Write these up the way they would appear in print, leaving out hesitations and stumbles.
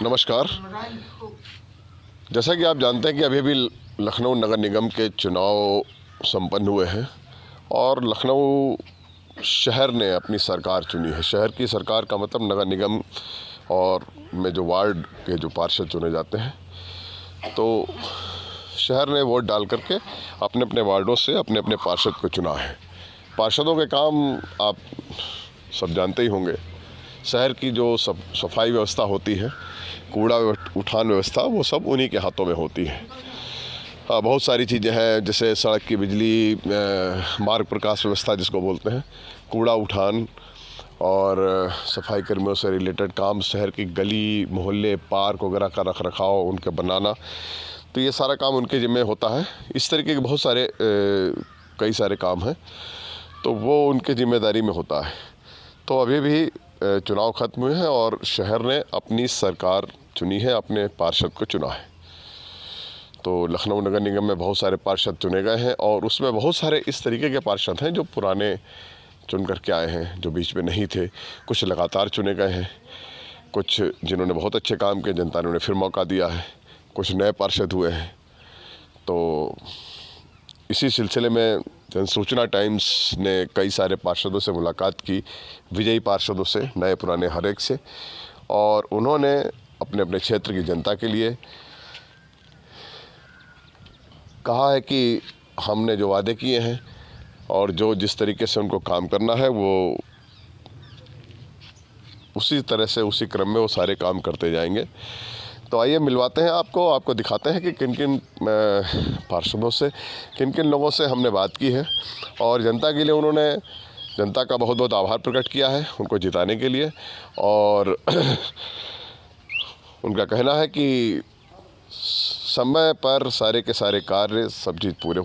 नमस्कार। जैसा कि आप जानते हैं कि अभी लखनऊ नगर निगम के चुनाव संपन्न हुए हैं और लखनऊ शहर ने अपनी सरकार चुनी है। शहर की सरकार का मतलब नगर निगम और में जो वार्ड के जो पार्षद चुने जाते हैं, तो शहर ने वोट डाल करके अपने अपने वार्डों से अपने अपने पार्षद को चुना है। पार्षदों के काम आप सब जानते ही होंगे। शहर की जो सफाई व्यवस्था होती है, कूड़ा उठान व्यवस्था, वो सब उन्हीं के हाथों में होती है। बहुत सारी चीज़ें हैं, जैसे सड़क की बिजली, मार्ग प्रकाश व्यवस्था जिसको बोलते हैं, कूड़ा उठान और सफाई कर्मियों से रिलेटेड काम, शहर की गली मोहल्ले पार्क वगैरह का रख रखाव उनके बनाना, तो ये सारा काम उनके जिम्मे होता है। इस तरीके के बहुत सारे कई सारे काम हैं, तो वो उनके जिम्मेदारी में होता है। तो अभी भी चुनाव ख़त्म हुए हैं और शहर ने अपनी सरकार चुनी है, अपने पार्षद को चुना है। तो लखनऊ नगर निगम में बहुत सारे पार्षद चुने गए हैं और उसमें बहुत सारे इस तरीके के पार्षद हैं जो पुराने चुन करके आए हैं, जो बीच में नहीं थे। कुछ लगातार चुने गए हैं, कुछ जिन्होंने बहुत अच्छे काम किए, जनता ने उन्हें फिर मौका दिया है, कुछ नए पार्षद हुए हैं। तो इसी सिलसिले में जनसूचना टाइम्स ने कई सारे पार्षदों से मुलाकात की, विजयी पार्षदों से, नए पुराने हर एक से, और उन्होंने अपने अपने क्षेत्र की जनता के लिए कहा है कि हमने जो वादे किए हैं और जो जिस तरीके से उनको काम करना है, वो उसी तरह से उसी क्रम में वो सारे काम करते जाएंगे। तो आइए मिलवाते हैं आपको दिखाते हैं कि किन किन पार्षदों से, किन किन लोगों से हमने बात की है और जनता के लिए उन्होंने, जनता का बहुत बहुत आभार प्रकट किया है उनको जिताने के लिए। और उनका कहना है कि समय पर सारे के सारे कार्य, सब चीज़ पूरे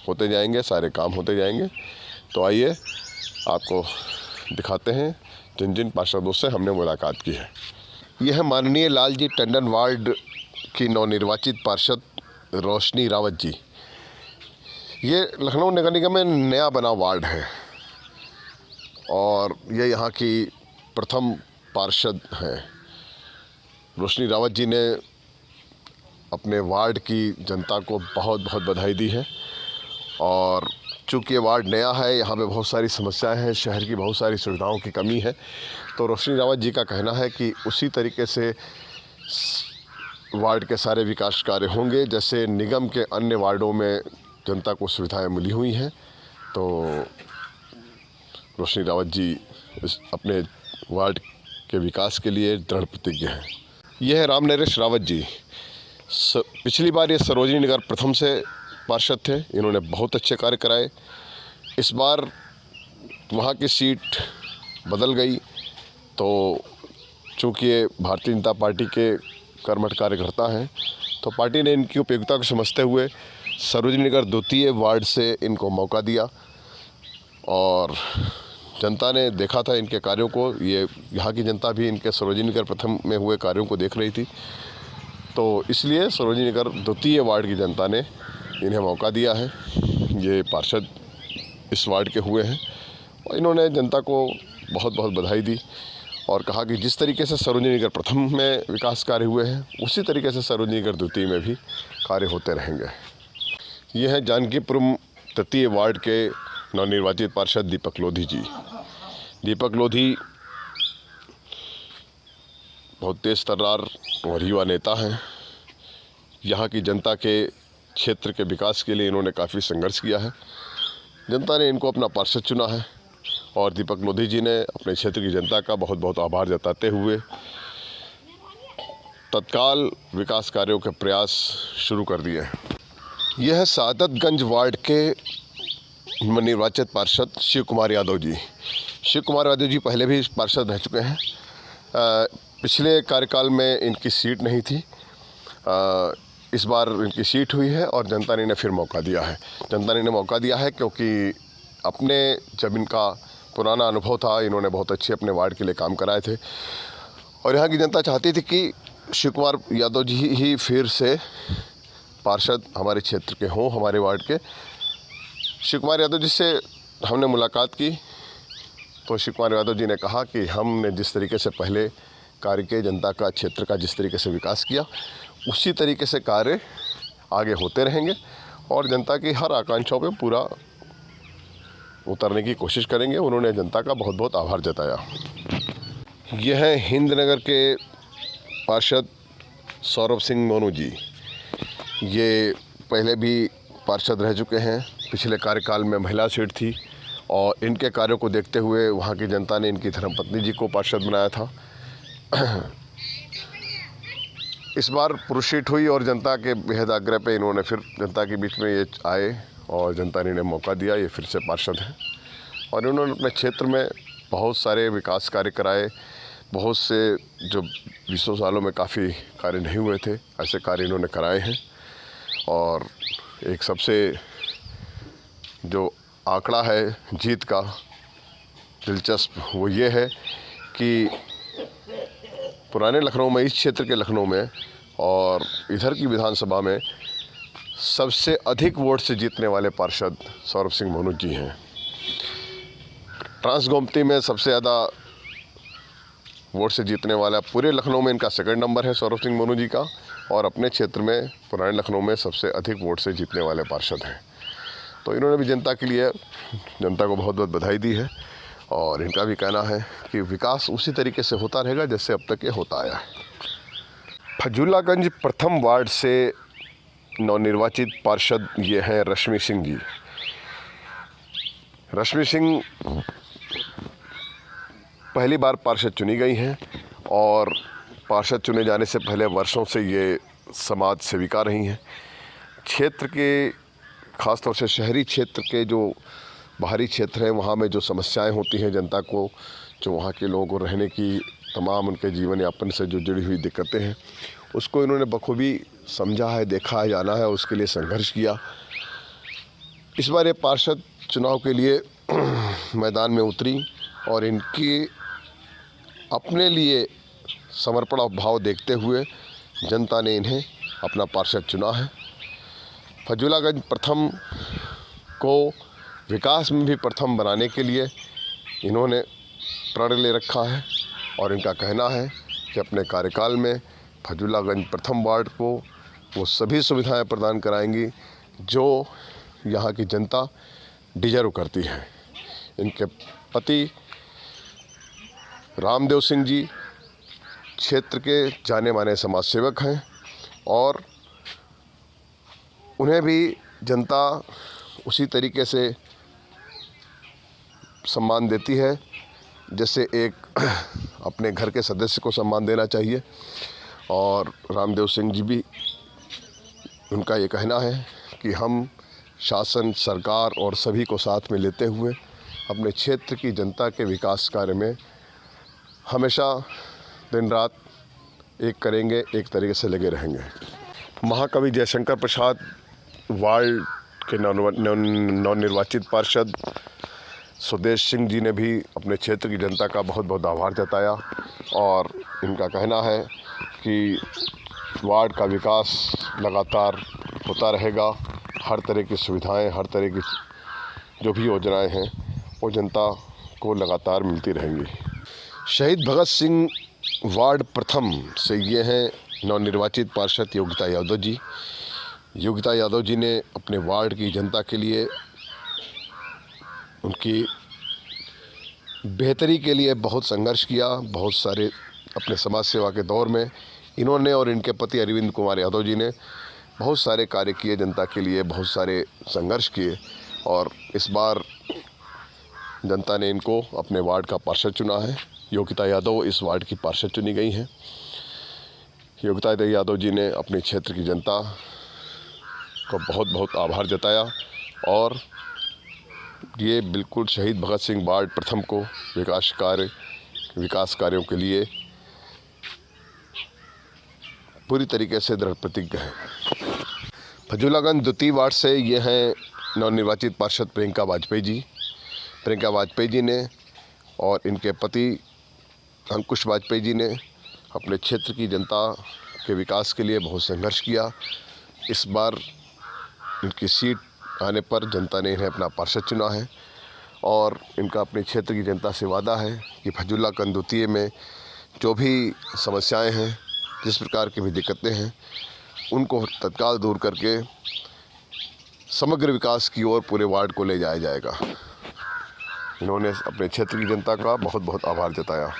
होते जाएंगे, सारे काम होते जाएंगे। तो आइए आपको दिखाते हैं जिन जिन पार्षदों से हमने मुलाकात की है। यह है माननीय लालजी टंडन वार्ड की नवनिर्वाचित पार्षद रोशनी रावत जी। ये लखनऊ नगर निगम में नया बना वार्ड है और ये यहाँ की प्रथम पार्षद हैं। रोशनी रावत जी ने अपने वार्ड की जनता को बहुत बहुत बधाई दी है। और चूँकि ये वार्ड नया है, यहाँ पे बहुत सारी समस्याएं हैं, शहर की बहुत सारी सुविधाओं की कमी है। तो रोशनी रावत जी का कहना है कि उसी तरीके से वार्ड के सारे विकास कार्य होंगे जैसे निगम के अन्य वार्डों में जनता को सुविधाएं मिली हुई हैं। तो रोशनी रावत जी अपने वार्ड के विकास के लिए दृढ़ प्रतिज्ञ हैं। यह है राम नरेश रावत जी। पिछली बार ये सरोजनी नगर प्रथम से पार्षद थे, इन्होंने बहुत अच्छे कार्य कराए। इस बार वहाँ की सीट बदल गई, तो चूँकि ये भारतीय जनता पार्टी के कर्मठ कार्यकर्ता हैं, तो पार्टी ने इनकी उपयोगिता को समझते हुए सरोजनी नगर द्वितीय वार्ड से इनको मौका दिया। और जनता ने देखा था इनके कार्यों को, ये यहाँ की जनता भी इनके सरोजनी नगर प्रथम में हुए कार्यों को देख रही थी। तो इसलिए सरोजनी नगर द्वितीय वार्ड की जनता ने इन्हें मौका दिया है। ये पार्षद इस वार्ड के हुए हैं और इन्होंने जनता को बहुत बहुत बधाई दी और कहा कि जिस तरीके से सरोजनी नगर प्रथम में विकास कार्य हुए हैं, उसी तरीके से सरोजनी नगर द्वितीय में भी कार्य होते रहेंगे। ये हैं जानकीपुरम तृतीय वार्ड के नवनिर्वाचित पार्षद दीपक लोधी जी। दीपक लोधी बहुत तेज तर्रार और युवा नेता हैं। यहाँ की जनता के क्षेत्र के विकास के लिए इन्होंने काफ़ी संघर्ष किया है। जनता ने इनको अपना पार्षद चुना है और दीपक लोधी जी ने अपने क्षेत्र की जनता का बहुत बहुत आभार जताते हुए तत्काल विकास कार्यों के प्रयास शुरू कर दिए हैं। यह है सादतगंज वार्ड के निर्वाचित पार्षद शिव कुमार यादव जी। शिव कुमार यादव जी पहले भी पार्षद रह चुके हैं। पिछले कार्यकाल में इनकी सीट नहीं थी, इस बार इनकी सीट हुई है और जनता ने इन्हें फिर मौका दिया है। जनता ने इन्हें मौका दिया है क्योंकि अपने जब इनका पुराना अनुभव था, इन्होंने बहुत अच्छे अपने वार्ड के लिए काम कराए थे और यहाँ की जनता चाहती थी कि शिव कुमार यादव जी ही फिर से पार्षद हमारे क्षेत्र के हों, हमारे वार्ड के। शिव कुमार यादव जी से हमने मुलाकात की तो शिव कुमार यादव जी ने कहा कि हमने जिस तरीके से पहले कार्य के जनता का क्षेत्र का जिस तरीके से विकास किया उसी तरीके से कार्य आगे होते रहेंगे और जनता की हर आकांक्षाओं पे पूरा उतरने की कोशिश करेंगे। उन्होंने जनता का बहुत बहुत आभार जताया। यह है हिंदनगर के पार्षद सौरभ सिंह मोनू जी। ये पहले भी पार्षद रह चुके हैं। पिछले कार्यकाल में महिला सीट थी और इनके कार्यों को देखते हुए वहाँ की जनता ने इनकी धर्मपत्नी जी को पार्षद बनाया था। इस बार पुरुष सीट हुई और जनता के बेहद आग्रह पे इन्होंने फिर जनता के बीच में ये आए और जनता ने इन्हें मौका दिया। ये फिर से पार्षद हैं और इन्होंने अपने क्षेत्र में बहुत सारे विकास कार्य कराए। बहुत से जो 20 सालों में काफ़ी कार्य नहीं हुए थे ऐसे कार्य इन्होंने कराए हैं। और एक सबसे जो आंकड़ा है जीत का दिलचस्प वो ये है कि पुराने लखनऊ में, इस क्षेत्र के लखनऊ में और इधर की विधानसभा में सबसे अधिक वोट से जीतने वाले पार्षद सौरभ सिंह मोनू जी हैं। ट्रांसगोमती में सबसे ज़्यादा वोट से जीतने वाला पूरे लखनऊ में इनका सेकंड नंबर है सौरभ सिंह मोनू जी का और अपने क्षेत्र में पुराने लखनऊ में सबसे अधिक वोट से जीतने वाले पार्षद हैं। तो इन्होंने भी जनता के लिए जनता को बहुत बहुत बधाई दी है और इनका भी कहना है कि विकास उसी तरीके से होता रहेगा जैसे अब तक ये होता आया है। फजूलागंज प्रथम वार्ड से नवनिर्वाचित पार्षद ये हैं रश्मि सिंह जी। रश्मि सिंह पहली बार पार्षद चुनी गई हैं और पार्षद चुने जाने से पहले वर्षों से ये समाज सेविका रही हैं। क्षेत्र के ख़ासतौर से शहरी क्षेत्र के जो बाहरी क्षेत्र हैं वहाँ में जो समस्याएं होती हैं जनता को, जो वहाँ के लोगों को रहने की तमाम उनके जीवन यापन से जो जुड़ी हुई दिक्कतें हैं उसको इन्होंने बखूबी समझा है, देखा है, जाना है, उसके लिए संघर्ष किया। इस बार ये पार्षद चुनाव के लिए मैदान में उतरी और इनकी अपने लिए समर्पण भाव देखते हुए जनता ने इन्हें अपना पार्षद चुना है। फजूलागंज प्रथम को विकास में भी प्रथम बनाने के लिए इन्होंने प्रण ले रखा है और इनका कहना है कि अपने कार्यकाल में फजूलागंज प्रथम वार्ड को वो सभी सुविधाएं प्रदान कराएंगी जो यहाँ की जनता डिजर्व करती है। इनके पति रामदेव सिंह जी क्षेत्र के जाने माने समाज सेवक हैं और उन्हें भी जनता उसी तरीके से सम्मान देती है जैसे एक अपने घर के सदस्य को सम्मान देना चाहिए। और रामदेव सिंह जी भी, उनका ये कहना है कि हम शासन, सरकार और सभी को साथ में लेते हुए अपने क्षेत्र की जनता के विकास कार्य में हमेशा दिन रात एक करेंगे, एक तरीके से लगे रहेंगे। महाकवि जयशंकर प्रसाद वार्ड के नवनिर्वाचित पार्षद सुदेश सिंह जी ने भी अपने क्षेत्र की जनता का बहुत बहुत आभार जताया और इनका कहना है कि वार्ड का विकास लगातार होता रहेगा। हर तरह की सुविधाएं, हर तरह की जो भी योजनाएं हैं वो जनता को लगातार मिलती रहेंगी। शहीद भगत सिंह वार्ड प्रथम से ये हैं नवनिर्वाचित पार्षद योगिता यादव जी। योगिता यादव जी ने अपने वार्ड की जनता के लिए, उनकी बेहतरी के लिए बहुत संघर्ष किया। बहुत सारे अपने समाज सेवा के दौर में इन्होंने और इनके पति अरविंद कुमार यादव जी ने बहुत सारे कार्य किए जनता के लिए, बहुत सारे संघर्ष किए और इस बार जनता ने इनको अपने वार्ड का पार्षद चुना है। योगिता यादव इस वार्ड की पार्षद चुनी गई हैं। योगिता यादव जी ने अपने क्षेत्र की जनता को बहुत बहुत आभार जताया और ये बिल्कुल शहीद भगत सिंह वार्ड प्रथम को विकास कार्यों के लिए पूरी तरीके से दृढ़ प्रतिज्ञ है। फजूलागंज द्वितीय वार्ड से ये हैं नवनिर्वाचित पार्षद प्रियंका वाजपेयी जी। प्रियंका वाजपेयी जी ने और इनके पति अंकुश वाजपेयी जी ने अपने क्षेत्र की जनता के विकास के लिए बहुत संघर्ष किया। इस बार इनकी सीट आने पर जनता ने इन्हें अपना पार्षद चुना है और इनका अपने क्षेत्र की जनता से वादा है कि फजूलागंज द्वितीय में जो भी समस्याएं हैं, जिस प्रकार की भी दिक्कतें हैं, उनको तत्काल दूर करके समग्र विकास की ओर पूरे वार्ड को ले जाया जाएगा। इन्होंने अपने क्षेत्र की जनता का बहुत बहुत आभार जताया।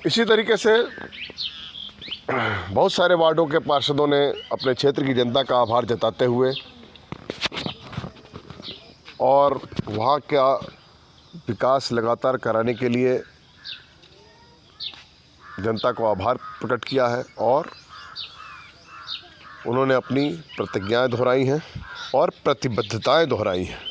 इसी तरीके से बहुत सारे वार्डों के पार्षदों ने अपने क्षेत्र की जनता का आभार जताते हुए और वहाँ का विकास लगातार कराने के लिए जनता को आभार प्रकट किया है और उन्होंने अपनी प्रतिज्ञाएं दोहराई हैं और प्रतिबद्धताएं दोहराई हैं।